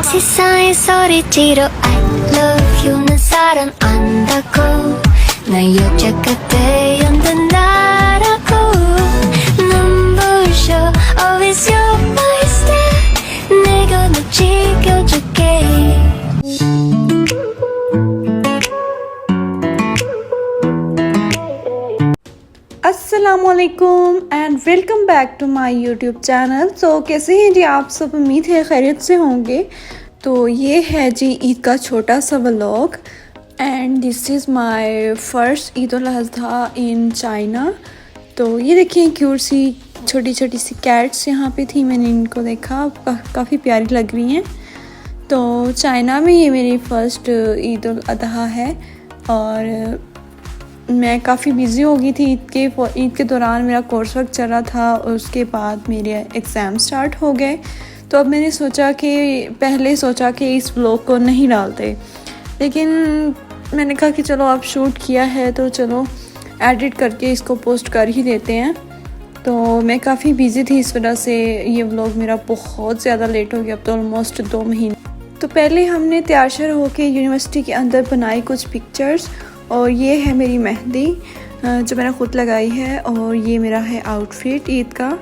세상에 소리지로 I love you는 사람 안다고 날 여자 같아 연단나라고 눈부셔 always you're my star 내가 널 지켜줄게. अस्सलामुअलैकुम and welcome back to my YouTube channel. तो कैसे हैं जी आप सब? उम्मीद है खैरियत से होंगे। तो ये है जी ईद का छोटा सा vlog and this is my first Eid ul Azha in China. तो ये देखिए क्यूट सी छोटी छोटी सी कैट्स यहाँ पे थी, मैंने इनको देखा, काफ़ी प्यारी लग रही हैं। तो चाइना में ये मेरी फ़र्स्ट ईद उल अज़हा है और मैं काफ़ी बिज़ी हो गई थी ईद के दौरान। मेरा कोर्स वर्क चल रहा था और उसके बाद मेरे एग्ज़ाम स्टार्ट हो गए। तो अब मैंने पहले सोचा कि इस व्लॉग को नहीं डालते, लेकिन मैंने कहा कि चलो अब शूट किया है तो चलो एडिट करके इसको पोस्ट कर ही देते हैं। तो मैं काफ़ी बिज़ी थी, इस वजह से ये व्लॉग मेरा बहुत ज़्यादा लेट हो गया, अब तो ऑलमोस्ट 2 महीने। तो पहले हमने तैयार होकर यूनिवर्सिटी के अंदर बनाई कुछ पिक्चर्स और ये है मेरी मेहंदी जो मैंने ख़ुद लगाई है और ये मेरा है आउटफिट ईद का।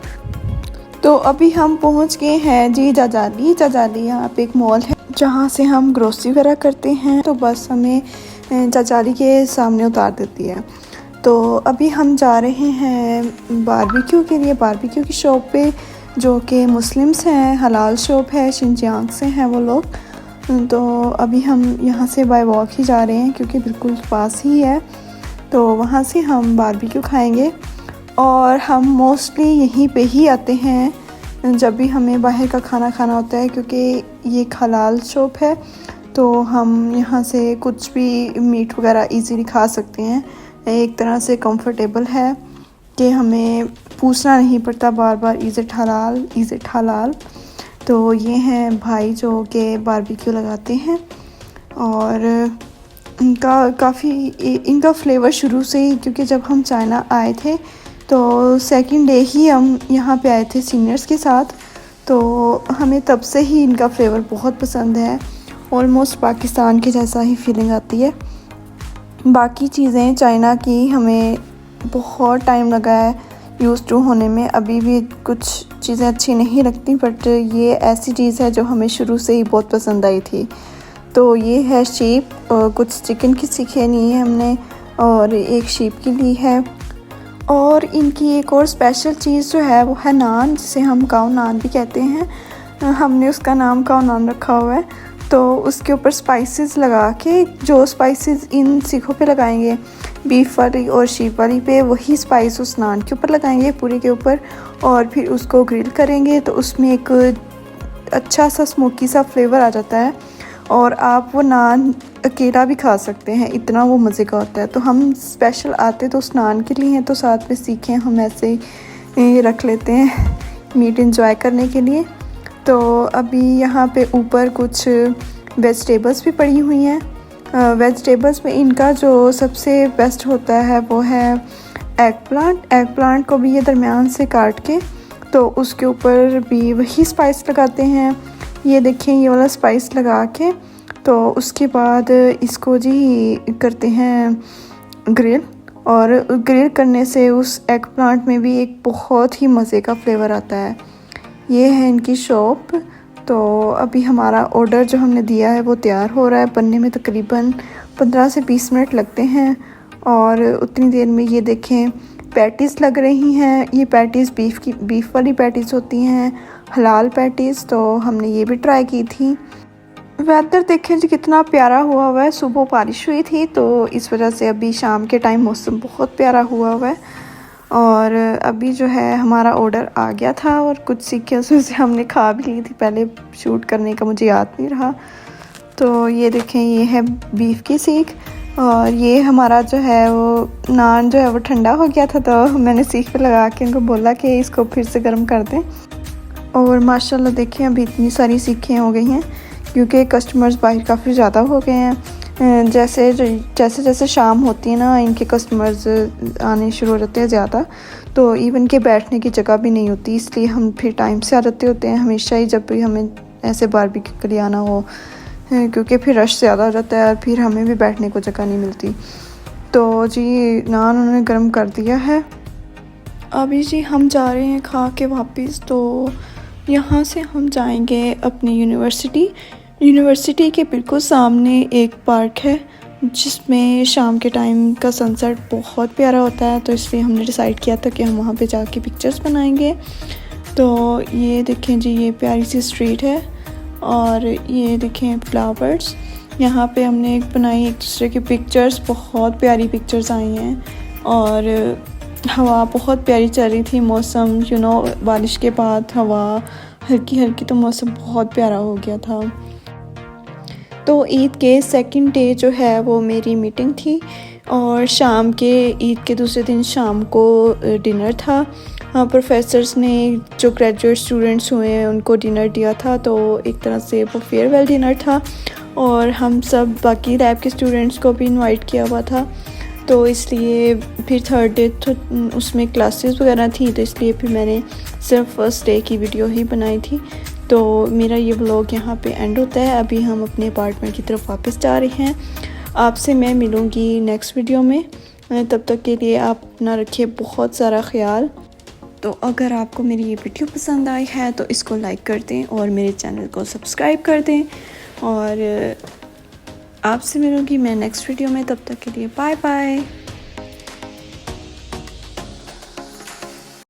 तो अभी हम पहुंच गए हैं जी जाजाली। यहाँ पे एक मॉल है जहाँ से हम ग्रोसरी वगैरह करते हैं। तो बस हमें जाजाली के सामने उतार देती है। तो अभी हम जा रहे हैं बारबेक्यू के लिए, बारबेक्यू की शॉप पे, जो कि मुस्लिम्स हैं, हलाल शॉप है, शिनजियांग से हैं वो लोग। तो अभी हम यहाँ से बाय वॉक ही जा रहे हैं क्योंकि बिल्कुल पास ही है। तो वहाँ से हम बारबेक्यू खाएंगे और हम मोस्टली यहीं पे ही आते हैं जब भी हमें बाहर का खाना खाना होता है, क्योंकि ये एक हलाल शॉप है। तो हम यहाँ से कुछ भी मीट वगैरह इजीली खा सकते हैं। एक तरह से कंफर्टेबल है कि हमें पूछना नहीं पड़ता बार बार इज़ इट हलाल। तो ये हैं भाई जो कि बारबेक्यू लगाते हैं और इनका फ्लेवर शुरू से ही, क्योंकि जब हम चाइना आए थे तो सेकंड डे ही हम यहाँ पे आए थे सीनियर्स के साथ। तो हमें तब से ही इनका फ्लेवर बहुत पसंद है, ऑलमोस्ट पाकिस्तान के जैसा ही फीलिंग आती है। बाकी चीज़ें चाइना की हमें बहुत टाइम लगा है यूज़ टू होने में, अभी भी कुछ चीज़ें अच्छी नहीं लगती, बट ये ऐसी चीज़ है जो हमें शुरू से ही बहुत पसंद आई थी। तो ये है शीप, कुछ चिकन की सीखे नहीं है हमने और एक शीप की ली है। और इनकी एक और स्पेशल चीज़ जो है वो है नान, जिसे हम काओ नान भी कहते हैं। हमने उसका नाम काओ नान रखा हुआ है। तो उसके ऊपर स्पाइसेस लगा के, जो स्पाइसेस इन सीखों पे लगाएंगे, बीफ वाली और शीप वाली पे, वही स्पाइस उस नान के ऊपर लगाएंगे पूरे के ऊपर और फिर उसको ग्रिल करेंगे। तो उसमें एक अच्छा सा स्मोकी सा फ्लेवर आ जाता है और आप वो नान अकेला भी खा सकते हैं, इतना वो मज़े का होता है। तो हम स्पेशल आते तो उस नान के लिए हैं, तो साथ में सीखें हम ऐसे ही रख लेते हैं मीट एंजॉय करने के लिए। तो अभी यहाँ पे ऊपर कुछ वेजिटेबल्स भी पड़ी हुई हैं। वेजिटेबल्स में इनका जो सबसे बेस्ट होता है वो है एग प्लांट को भी ये दरमियान से काट के तो उसके ऊपर भी वही स्पाइस लगाते हैं। ये देखें ये वाला स्पाइस लगा के तो उसके बाद इसको जी करते हैं ग्रिल, और ग्रिल करने से उस एग प्लांट में भी एक बहुत ही मज़े का फ्लेवर आता है। ये है इनकी शॉप। तो अभी हमारा ऑर्डर जो हमने दिया है वो तैयार हो रहा है, बनने में तकरीबन 15 से 20 मिनट लगते हैं। और उतनी देर में ये देखें पैटीज़ लग रही हैं। ये पैटीज़ बीफ वाली पैटीज़ होती हैं, हलाल पैटीज़। तो हमने ये भी ट्राई की थी। वेदर देखें जी कितना प्यारा हुआ है। सुबह बारिश हुई थी तो इस वजह से अभी शाम के टाइम मौसम बहुत प्यारा हुआ है। और अभी जो है हमारा ऑर्डर आ गया था और कुछ सीखे उसमें से हमने खा भी ली थी, पहले शूट करने का मुझे याद नहीं रहा। तो ये देखें ये है बीफ की सीख और ये हमारा जो है वो नान जो है वो ठंडा हो गया था। तो मैंने सीख पे लगा के उनको बोला कि इसको फिर से गर्म कर दें। और माशाल्लाह देखें अभी इतनी सारी सीखें हो गई हैं क्योंकि कस्टमर्स बाहर काफ़ी ज़्यादा हो गए हैं। जैसे जैसे शाम होती है ना, इनके कस्टमर्स आने शुरू हो जाते हैं ज़्यादा। तो इवन के बैठने की जगह भी नहीं होती, इसलिए हम फिर टाइम से आ जाते होते हैं हमेशा ही। जब भी हमें ऐसे बारबेक्यू के लिए आना हो, क्योंकि फिर रश ज़्यादा हो जाता है और फिर हमें भी बैठने को जगह नहीं मिलती। तो जी नान उन्होंने गर्म कर दिया है। अभी जी हम जा रहे हैं खा के वापस। तो यहाँ से हम जाएंगे अपनी यूनिवर्सिटी के बिल्कुल सामने एक पार्क है जिसमें शाम के टाइम का सनसेट बहुत प्यारा होता है। तो इसलिए हमने डिसाइड किया था कि हम वहाँ पे जाके पिक्चर्स बनाएंगे। तो ये देखें जी, ये प्यारी सी स्ट्रीट है और ये देखें फ्लावर्स। यहाँ पे हमने एक बनाई एक दूसरे की पिक्चर्स, बहुत प्यारी पिक्चर्स आई हैं और हवा बहुत प्यारी चल रही थी। मौसम बारिश के बाद हवा हल्की हल्की, तो मौसम बहुत प्यारा हो गया था। तो ईद के सेकंड डे जो है वो मेरी मीटिंग थी और शाम के ईद के दूसरे दिन शाम को डिनर था। प्रोफेसर्स ने जो ग्रेजुएट स्टूडेंट्स हुए हैं उनको डिनर दिया था, तो एक तरह से वो फेयरवेल डिनर था और हम सब बाकी लैब के स्टूडेंट्स को भी इनवाइट किया हुआ था। तो इसलिए फिर थर्ड डे तो उसमें क्लासेस वगैरह थी, तो इसलिए फिर मैंने सिर्फ फर्स्ट डे की वीडियो ही बनाई थी। तो मेरा ये व्लॉग यहाँ पे एंड होता है। अभी हम अपने अपार्टमेंट की तरफ वापस जा रहे हैं। आपसे मैं मिलूँगी नेक्स्ट वीडियो में। तब तक के लिए आप अपना रखिए बहुत सारा ख्याल। तो अगर आपको मेरी ये वीडियो पसंद आई है तो इसको लाइक कर दें और मेरे चैनल को सब्सक्राइब कर दें। और आपसे मिलूँगी मैं नेक्स्ट वीडियो में। तब तक के लिए बाय बाय।